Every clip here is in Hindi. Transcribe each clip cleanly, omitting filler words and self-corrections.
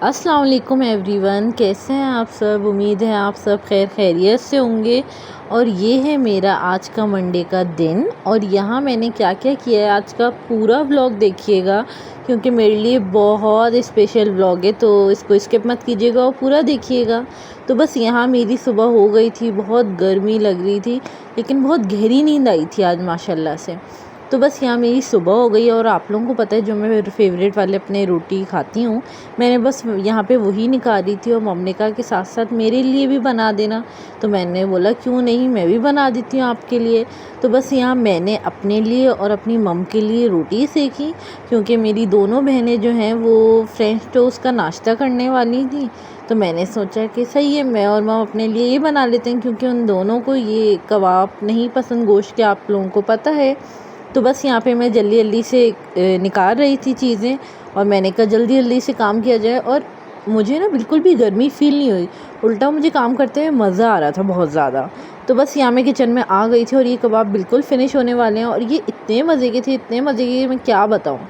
अस्सलाम वालेकुम एवरीवन, कैसे हैं आप सब। उम्मीद है आप सब खैरियत से होंगे। और ये है मेरा आज का मंडे का दिन और यहाँ मैंने क्या क्या किया है आज का पूरा व्लॉग देखिएगा, क्योंकि मेरे लिए बहुत स्पेशल व्लॉग है, तो इसको स्किप मत कीजिएगा और पूरा देखिएगा। तो बस यहाँ मेरी सुबह हो गई थी, बहुत गर्मी लग रही थी लेकिन बहुत गहरी नींद आई थी आज माशाल्लाह से। तो बस यहाँ मेरी सुबह हो गई और आप लोगों को पता है जो मैं फेवरेट वाले अपने रोटी खाती हूँ, मैंने बस यहाँ पे वही निकाली थी और मम्मी ने कहा कि साथ साथ मेरे लिए भी बना देना। तो मैंने बोला क्यों नहीं, मैं भी बना देती हूँ आपके लिए। तो बस यहाँ मैंने अपने लिए और अपनी मम के लिए रोटी सेकी, क्योंकि मेरी दोनों बहनें जो हैं वो फ्रेंच टोस्ट का नाश्ता करने वाली थी। तो मैंने सोचा कि सही है, मैं और मम अपने लिए ये बना लेते हैं, क्योंकि उन दोनों को ये कबाब नहीं पसंद, गोश्त के, आप लोगों को पता है। तो बस यहाँ पे मैं जल्दी जल्दी से निकाल रही थी चीज़ें और मैंने कहा जल्दी जल्दी से काम किया जाए। और मुझे ना बिल्कुल भी गर्मी फ़ील नहीं हुई, उल्टा मुझे काम करते हुए मज़ा आ रहा था बहुत ज़्यादा। तो बस यहाँ मैं किचन में आ गई थी और ये कबाब बिल्कुल फ़िनिश होने वाले हैं और ये इतने मज़े के थे, इतने मज़े के, मैं क्या बताऊँ।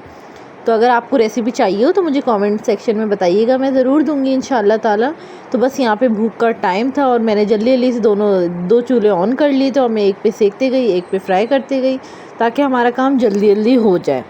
तो अगर आपको रेसिपी चाहिए हो तो मुझे कमेंट सेक्शन में बताइएगा, मैं ज़रूर दूँगी इंशाल्लाह ताला। तो बस यहाँ पे भूख का टाइम था और मैंने जल्दी जल्दी से दो चूल्हे ऑन कर लिए थे और मैं एक पे सेकते गई, एक पे फ्राई करते गई, ताकि हमारा काम जल्दी जल्दी हो जाए।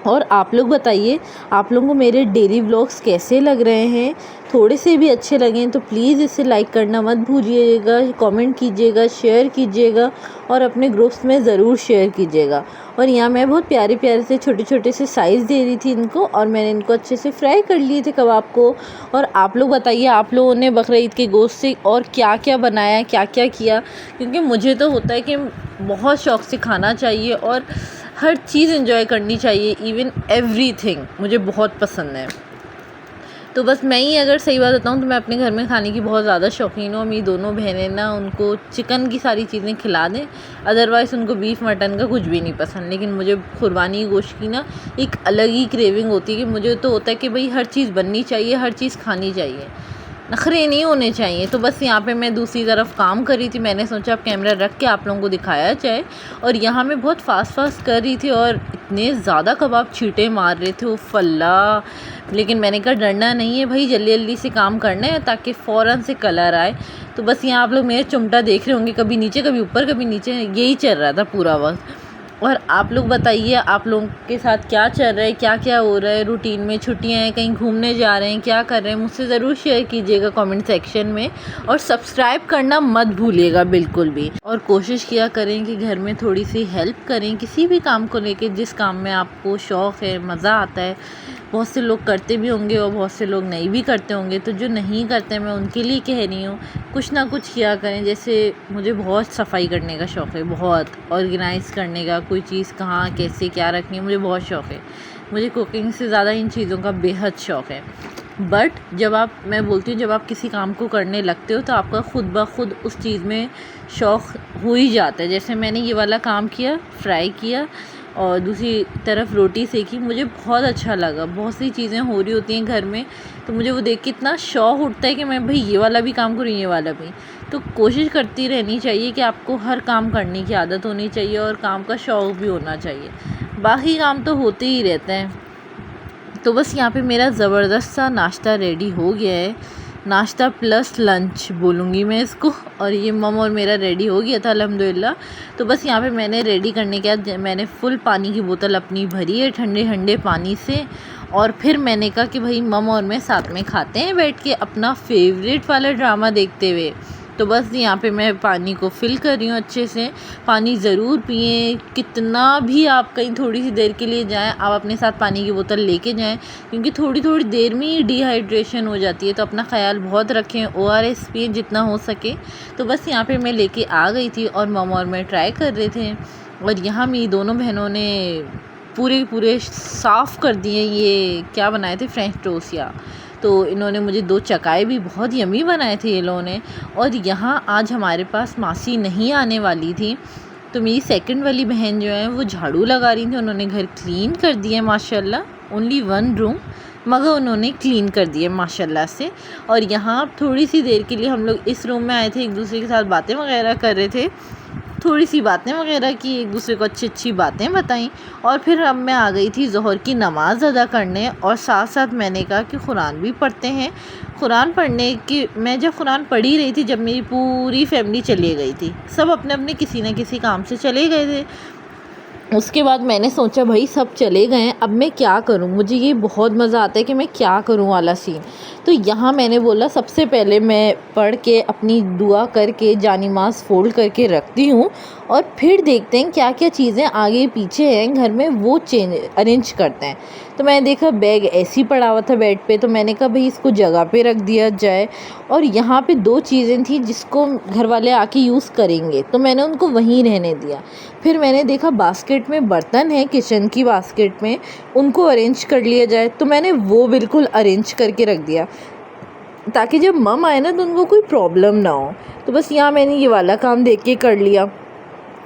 और आप लोग बताइए, आप लोगों को मेरे डेली व्लॉग्स कैसे लग रहे हैं। थोड़े से भी अच्छे लगें तो प्लीज़ इसे लाइक करना मत भूलिएगा, कमेंट कीजिएगा, शेयर कीजिएगा और अपने ग्रुप्स में ज़रूर शेयर कीजिएगा। और यहाँ मैं बहुत प्यारे प्यारे से छोटे छोटे से साइज़ दे रही थी इनको और मैंने इनको अच्छे से फ्राई कर लिए थे कबाब को। और आप लोग बताइए, आप लोगों ने बकरीद के गोश्त से और क्या क्या बनाया, क्या क्या किया, क्योंकि मुझे तो होता है कि बहुत शौक़ से खाना चाहिए और हर चीज़ एंजॉय करनी चाहिए, इवन एवरीथिंग मुझे बहुत पसंद है। तो बस मैं ही अगर सही बात बताऊँ तो मैं अपने घर में खाने की बहुत ज़्यादा शौकीन हूँ। मेरी दोनों बहनें ना, उनको चिकन की सारी चीज़ें खिला दें, अदरवाइज़ उनको बीफ मटन का कुछ भी नहीं पसंद। लेकिन मुझे कुर्बानी गोश्त की ना एक अलग ही क्रेविंग होती है कि मुझे तो होता है कि भाई हर चीज़ बननी चाहिए, हर चीज़ खानी चाहिए, नखरे नहीं होने चाहिए। तो बस यहाँ पे मैं दूसरी तरफ काम कर रही थी, मैंने सोचा अब कैमरा रख के आप लोगों को दिखाया जाए। और यहाँ मैं बहुत फास्ट कर रही थी और इतने ज़्यादा कबाब छींटे मार रहे थे, उफ़ अल्लाह। लेकिन मैंने कहा डरना नहीं है भाई, जल्दी जल्दी से काम करना है ताकि फ़ौरन से कलर आए। तो बस यहाँ आप लोग मेरे चिमटा देख रहे होंगे, कभी नीचे कभी ऊपर कभी नीचे, यही चल रहा था पूरा वक्त। और आप लोग बताइए, आप लोगों के साथ क्या चल रहा है, क्या क्या हो रहा है रूटीन में, छुट्टियां हैं, कहीं घूमने जा रहे हैं, क्या कर रहे हैं, मुझसे ज़रूर शेयर कीजिएगा कमेंट सेक्शन में। और सब्सक्राइब करना मत भूलिएगा बिल्कुल भी। और कोशिश किया करें कि घर में थोड़ी सी हेल्प करें किसी भी काम को लेके, जिस काम में आपको शौक़ है, मज़ा आता है। बहुत से लोग करते भी होंगे और बहुत से लोग नहीं भी करते होंगे, तो जो नहीं करते मैं उनके लिए कह रही हूँ कुछ ना कुछ किया करें। जैसे मुझे बहुत सफाई करने का शौक़ है, बहुत ऑर्गेनाइज़ करने का, कोई चीज़ कहाँ कैसे क्या रखनी है, मुझे बहुत शौक़ है। मुझे कुकिंग से ज़्यादा इन चीज़ों का बेहद शौक़ है। बट मैं बोलती हूँ जब आप किसी काम को करने लगते हो तो आपका खुद ब खुद उस चीज़ में शौक़ हो ही जाता है। जैसे मैंने ये वाला काम किया, फ्राई किया और दूसरी तरफ रोटी सेकी, मुझे बहुत अच्छा लगा। बहुत सी चीज़ें हो रही होती हैं घर में, तो मुझे वो देख के इतना शौक़ उठता है कि मैं भाई ये वाला भी काम करूँ, ये वाला भी। तो कोशिश करती रहनी चाहिए कि आपको हर काम करने की आदत होनी चाहिए और काम का शौक़ भी होना चाहिए, बाकी काम तो होते ही रहते हैं। तो बस यहाँ पे मेरा ज़बरदस्त सा नाश्ता रेडी हो गया है, नाश्ता प्लस लंच बोलूँगी मैं इसको। और ये मम और मेरा रेडी हो गया था अल्हम्दुलिल्लाह। तो बस यहाँ पे मैंने रेडी करने के बाद मैंने फुल पानी की बोतल अपनी भरी है ठंडे ठंडे पानी से। और फिर मैंने कहा कि भाई मम और मैं साथ में खाते हैं बैठ के अपना फेवरेट वाला ड्रामा देखते हुए। तो बस यहाँ पे मैं पानी को फ़िल कर रही हूँ अच्छे से। पानी ज़रूर पिएं, कितना भी आप कहीं थोड़ी सी देर के लिए जाएं, आप अपने साथ पानी की बोतल लेके जाएं, क्योंकि थोड़ी थोड़ी देर में ही डिहाइड्रेशन हो जाती है। तो अपना ख़्याल बहुत रखें, ORS पिएं जितना हो सके। तो बस यहाँ पे मैं लेके आ गई थी और मम और मैं ट्राई कर रहे थे। और यहाँ मेरी दोनों बहनों ने पूरे साफ़ कर दिए, ये क्या बनाए थे, फ्रेंच टोस्ट। या तो इन्होंने मुझे 2 चकाए भी बहुत यम्मी बनाए थे ये लोगों ने। और यहाँ आज हमारे पास मासी नहीं आने वाली थी, तो मेरी सेकंड वाली बहन जो है वो झाड़ू लगा रही थी, उन्होंने घर क्लीन कर दिया माशाल्लाह। ओनली 1 रूम मगर उन्होंने क्लीन कर दिया माशाल्लाह से। और यहाँ थोड़ी सी देर के लिए हम लोग इस रूम में आए थे, एक दूसरे के साथ बातें वगैरह कर रहे थे। थोड़ी सी बातें वगैरह की, एक दूसरे को अच्छी अच्छी बातें बताईं। और फिर अब मैं आ गई थी ज़ोहर की नमाज़ अदा करने, और साथ साथ मैंने कहा कि कुरान भी पढ़ते हैं। कुरान पढ़ने की, मैं जब कुरान पढ़ ही रही थी, जब मेरी पूरी फैमिली चली गई थी, सब अपने अपने किसी न किसी काम से चले गए थे। उसके बाद मैंने सोचा भाई सब चले गए हैं, अब मैं क्या करूं, मुझे ये बहुत मज़ा आता है कि मैं क्या करूं वाला सीन। तो यहाँ मैंने बोला सबसे पहले मैं पढ़ के अपनी दुआ करके जानिमाज़ फ़ोल्ड करके रखती हूँ, और फिर देखते हैं क्या क्या चीज़ें आगे पीछे हैं घर में, वो अरेंज करते हैं। तो मैंने देखा बैग ऐसे ही पड़ा हुआ था बेड पे, तो मैंने कहा भाई इसको जगह पे रख दिया जाए। और यहाँ पे 2 चीज़ें थी जिसको घर वाले आके यूज़ करेंगे, तो मैंने उनको वहीं रहने दिया। फिर मैंने देखा बास्केट में बर्तन है, किचन की बास्केट में, उनको अरेंज कर लिया जाए, तो मैंने वो बिल्कुल अरेंज करके रख दिया ताकि जब मम आए ना तो उनको कोई प्रॉब्लम ना हो। तो बस यहाँ मैंने ये वाला काम देख के कर लिया,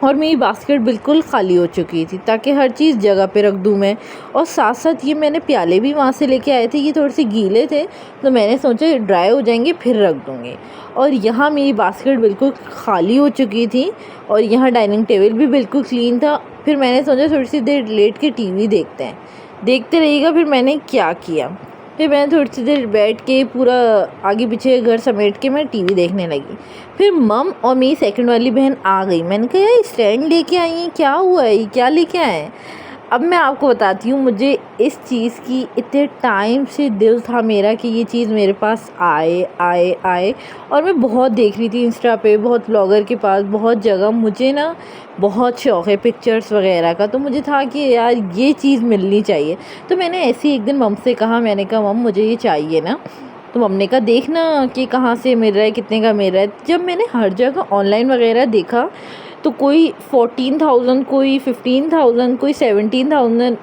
और मेरी बास्केट बिल्कुल ख़ाली हो चुकी थी ताकि हर चीज़ जगह पे रख दूँ मैं। और साथ साथ ये मैंने प्याले भी वहाँ से लेके आए थे, ये थोड़े से गीले थे, तो मैंने सोचा ड्राई हो जाएंगे फिर रख दूँगी। और यहाँ मेरी बास्केट बिल्कुल ख़ाली हो चुकी थी, और यहाँ डाइनिंग टेबल भी बिल्कुल क्लीन था। फिर मैंने सोचा थोड़ी सी देर लेट के टीवी देखते हैं, देखते रहिएगा। फिर मैंने क्या किया, फिर मैंने थोड़ी सी देर बैठ के पूरा आगे पीछे घर समेट के मैं टीवी देखने लगी। फिर मम और मेरी सेकंड वाली बहन आ गई। मैंने कहा यार स्टैंड लेके आई हैं, क्या हुआ है, क्या लेके आए हैं? अब मैं आपको बताती हूँ, मुझे इस चीज़ की इतने टाइम से दिल था मेरा कि ये चीज़ मेरे पास आए आए आए। और मैं बहुत देख रही थी इंस्टा पे, बहुत ब्लॉगर के पास, बहुत जगह। मुझे ना बहुत शौक़ है पिक्चर्स वगैरह का, तो मुझे था कि यार ये चीज़ मिलनी चाहिए। तो मैंने ऐसे ही एक दिन मम से कहा, मैंने कहा मम मुझे ये चाहिए ना। तो मम ने कहा देखना कि कहाँ से मिल रहा है, कितने का मिल रहा है। जब मैंने हर जगह ऑनलाइन वगैरह देखा तो कोई 14,000, कोई 15,000, कोई 17,000।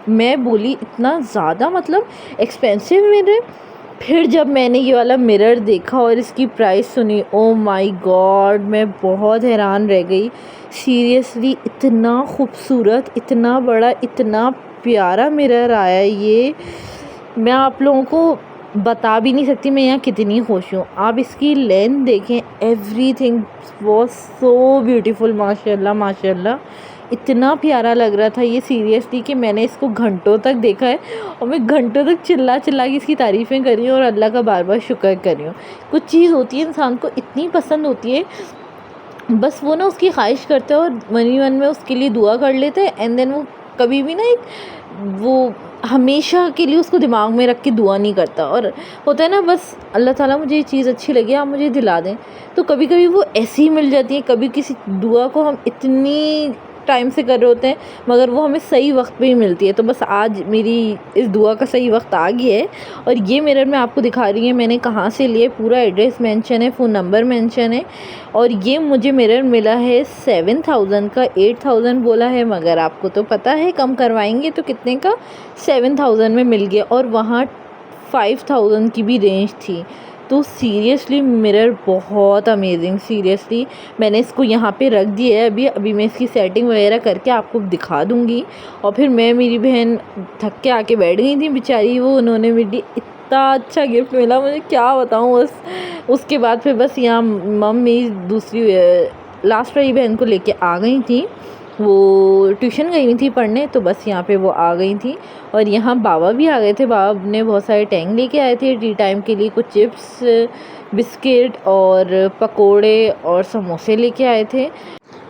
मैं बोली इतना ज़्यादा, मतलब एक्सपेंसिव मिरर। फिर जब मैंने ये वाला मिरर देखा और इसकी प्राइस सुनी, ओ माय गॉड, मैं बहुत हैरान रह गई। सीरियसली इतना खूबसूरत, इतना बड़ा, इतना प्यारा मिरर आया ये, मैं आप लोगों को बता भी नहीं सकती मैं यहाँ कितनी खुश हूँ। आप इसकी लेंथ देखें, एवरीथिंग वाज सो ब्यूटीफुल, माशाल्लाह माशाल्लाह। इतना प्यारा लग रहा था ये सीरियसली कि मैंने इसको घंटों तक देखा है, और मैं घंटों तक चिल्ला चिल्ला के इसकी तारीफ़ें कर रही हूँ और अल्लाह का बार बार शुक्र कर रही हूँ। कुछ चीज़ होती है इंसान को इतनी पसंद होती है, बस वो ना उसकी ख्वाहिश करते हैं और मन में उसके लिए दुआ कर लेते हैं, एंड देन वो कभी भी ना एक वो हमेशा के लिए उसको दिमाग में रख के दुआ नहीं करता। और होता है ना बस अल्लाह ताला मुझे ये चीज़ अच्छी लगी, आप मुझे दिला दें। तो कभी कभी वो ऐसी ही मिल जाती है, कभी किसी दुआ को हम इतनी टाइम से कर रहे होते हैं मगर वो हमें सही वक्त पे ही मिलती है। तो बस आज मेरी इस दुआ का सही वक्त आ गया है। और ये मिरर मैं आपको दिखा रही हूँ मैंने कहाँ से लिए, पूरा एड्रेस मेंशन है, फ़ोन नंबर मेंशन है। और ये मुझे मिरर मिला है 7,000 का, 8,000 बोला है, मगर आपको तो पता है कम करवाएंगे तो कितने का, 7,000 में मिल गया। और वहाँ 5,000 की भी रेंज थी। तो सीरियसली मिरर बहुत अमेजिंग, सीरियसली मैंने इसको यहाँ पे रख दिया है। अभी मैं इसकी सेटिंग वगैरह करके आपको दिखा दूँगी। और फिर मेरी बहन थक के आके बैठ गई थी बेचारी, वो उन्होंने मेरी इतना अच्छा गिफ्ट मिला, मुझे क्या बताऊँ बस। उसके बाद फिर बस यहाँ मम्मी दूसरी लास्ट वाली बहन को लेके आ गई थी, वो ट्यूशन गई थी पढ़ने, तो बस यहाँ पे वो आ गई थी। और यहाँ बाबा भी आ गए थे, बाबा ने बहुत सारे टैंग लेके आए थे टी टाइम के लिए, कुछ चिप्स, बिस्किट और पकोड़े और समोसे लेके आए थे।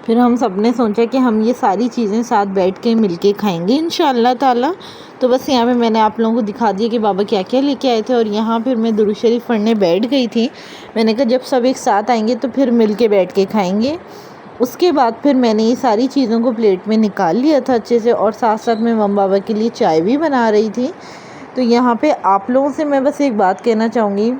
फिर हम सब ने सोचा कि हम ये सारी चीज़ें साथ बैठ के मिल के खाएँगे इंशाअल्लाह ताला। तो बस यहाँ पे मैंने आप लोगों को दिखा दिया कि बाबा क्या क्या लेके आए थे। और यहाँ फिर मैं दुरूद शरीफ पढ़ने बैठ गई थी। मैंने कहा जब सब एक साथ आएंगे तो फिर मिल के बैठ के खाएँगे। उसके बाद फिर मैंने ये सारी चीज़ों को प्लेट में निकाल लिया था अच्छे से, और साथ साथ मैं मम्मा बाबा के लिए चाय भी बना रही थी। तो यहाँ पे आप लोगों से मैं बस एक बात कहना चाहूँगी,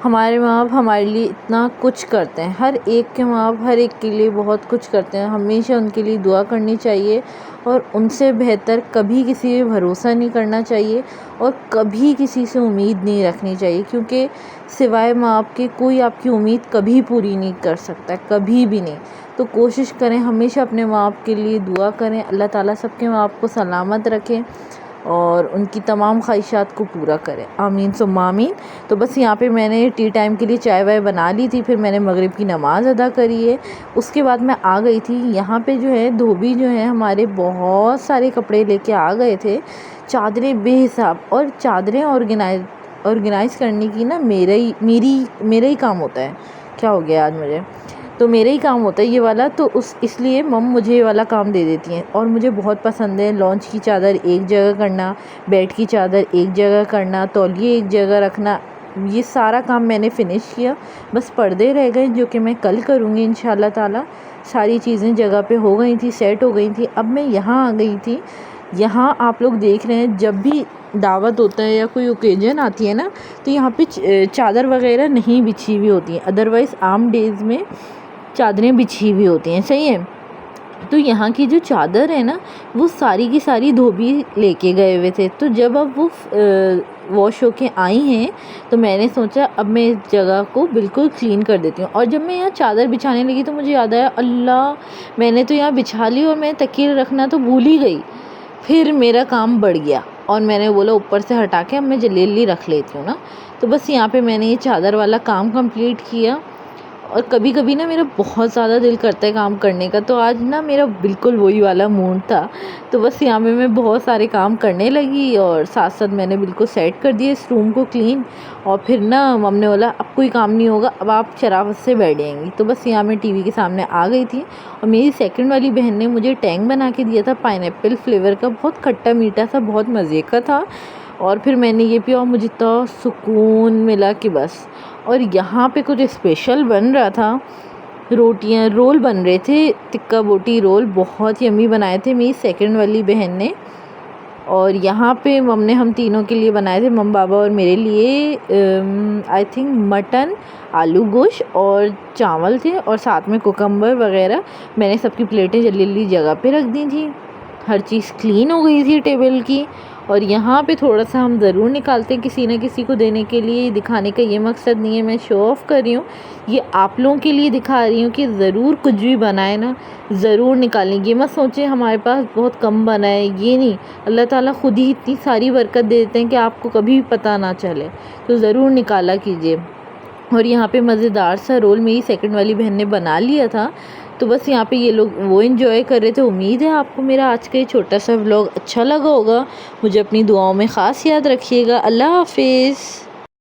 हमारे माँ बाप हमारे लिए इतना कुछ करते हैं, हर एक के माँ बाप हर एक के लिए बहुत कुछ करते हैं। हमेशा उनके लिए दुआ करनी चाहिए, और उनसे बेहतर कभी किसी पे भरोसा नहीं करना चाहिए, और कभी किसी से उम्मीद नहीं रखनी चाहिए, क्योंकि सिवाय माँ बाप के कोई आपकी उम्मीद कभी पूरी नहीं कर सकता, कभी भी नहीं। तो कोशिश करें हमेशा अपने माँ बाप के लिए दुआ करें, अल्लाह ताला सबके माँ बाप को सलामत रखें। और उनकी तमाम ख्वाहिशात को पूरा करे, आमीन सुम्मा आमीन। तो बस यहाँ पे मैंने टी टाइम के लिए चाय वाय बना ली थी, फिर मैंने मगरिब की नमाज़ अदा करी है। उसके बाद मैं आ गई थी यहाँ पे जो है धोबी जो है हमारे बहुत सारे कपड़े लेके आ गए थे, चादरें बेहिसाब। और चादरें ऑर्गेनाइज़ करने की ना मेरा ही काम होता है। क्या हो गया आज मुझे, तो मेरा ही काम होता है ये वाला, तो इसलिए मम मुझे ये वाला काम दे देती हैं और मुझे बहुत पसंद है। लॉन्च की चादर एक जगह करना, बेड की चादर एक जगह करना, तौलिए एक जगह रखना, ये सारा काम मैंने फ़िनिश किया। बस पर्दे रह गए जो कि मैं कल करूँगी इंशाल्लाह ताला। सारी चीज़ें जगह पे हो गई थी, सेट हो गई थी। अब मैं यहाँ आ गई थी। यहाँ आप लोग देख रहे हैं जब भी दावत होता है या कोई ओकेजन आती है ना, तो यहाँ पे चादर वगैरह नहीं बिछी हुई होती हैं, अदरवाइज़ आम डेज़ में चादरें बिछी हुई होती हैं, सही है। तो यहाँ की जो चादर है ना वो सारी की सारी धोबी लेके गए हुए थे। तो जब अब वो वॉश होके आई हैं तो मैंने सोचा अब मैं इस जगह को बिल्कुल क्लीन कर देती हूँ। और जब मैं यहाँ चादर बिछाने लगी तो मुझे याद आया, अल्लाह मैंने तो यहाँ बिछा ली और मैं तकिए रखना तो भूल ही गई। फिर मेरा काम बढ़ गया और मैंने बोला ऊपर से हटा के अब मैं जल्दी रख लेती हूँ ना। तो बस यहाँ पे मैंने ये चादर वाला काम कंप्लीट किया। और कभी कभी ना मेरा बहुत ज़्यादा दिल करता है काम करने का, तो आज ना मेरा बिल्कुल वही वाला मूड था। तो बस यहाँ पे मैं बहुत सारे काम करने लगी और साथ साथ मैंने बिल्कुल सेट कर दिया इस रूम को क्लीन। और फिर ना मम ने बोला अब कोई काम नहीं होगा, अब आप शराफत से बैठ जाएंगी। तो बस यहाँ मैं टीवी के सामने आ गई थी और मेरी सेकंड वाली बहन ने मुझे टैंग बना के दिया था पाइनएप्पल फ्लेवर का, बहुत खट्टा मीठा सा, बहुत मज़े का था। और फिर मैंने ये पिया और मुझे इतना सुकून मिला कि बस। और यहाँ पे कुछ स्पेशल बन रहा था, रोल बन रहे थे, टिक्का बोटी रोल, बहुत यम्मी बनाए थे मेरी सेकंड वाली बहन ने। और यहाँ पे मम ने हम तीनों के लिए बनाए थे, मम बाबा और मेरे लिए आई थिंक मटन, आलू गोश्त और चावल थे और साथ में कुकम्बर वगैरह। मैंने सबकी प्लेटें जल्दी जगह पे रख दी थी, हर चीज़ क्लीन हो गई थी टेबल की। और यहाँ पे थोड़ा सा हम ज़रूर निकालते हैं किसी न किसी को देने के लिए, दिखाने का ये मकसद नहीं है मैं शो ऑफ़ कर रही हूँ, ये आप लोगों के लिए दिखा रही हूँ कि ज़रूर कुछ भी बनाए ना ज़रूर निकालें। ये मत सोचें हमारे पास बहुत कम बना है, ये नहीं, अल्लाह ताला ख़ुद ही इतनी सारी बरकत दे देते हैं कि आपको कभी भी पता ना चले, तो ज़रूर निकाला कीजिए। और यहाँ पे मज़ेदार सा रोल मेरी सेकंड वाली बहन ने बना लिया था। तो बस यहाँ पे ये लोग वो एंजॉय कर रहे थे। उम्मीद है आपको मेरा आज का ये छोटा सा व्लॉग अच्छा लगा होगा। मुझे अपनी दुआओं में ख़ास याद रखिएगा। अल्लाह हाफिज़।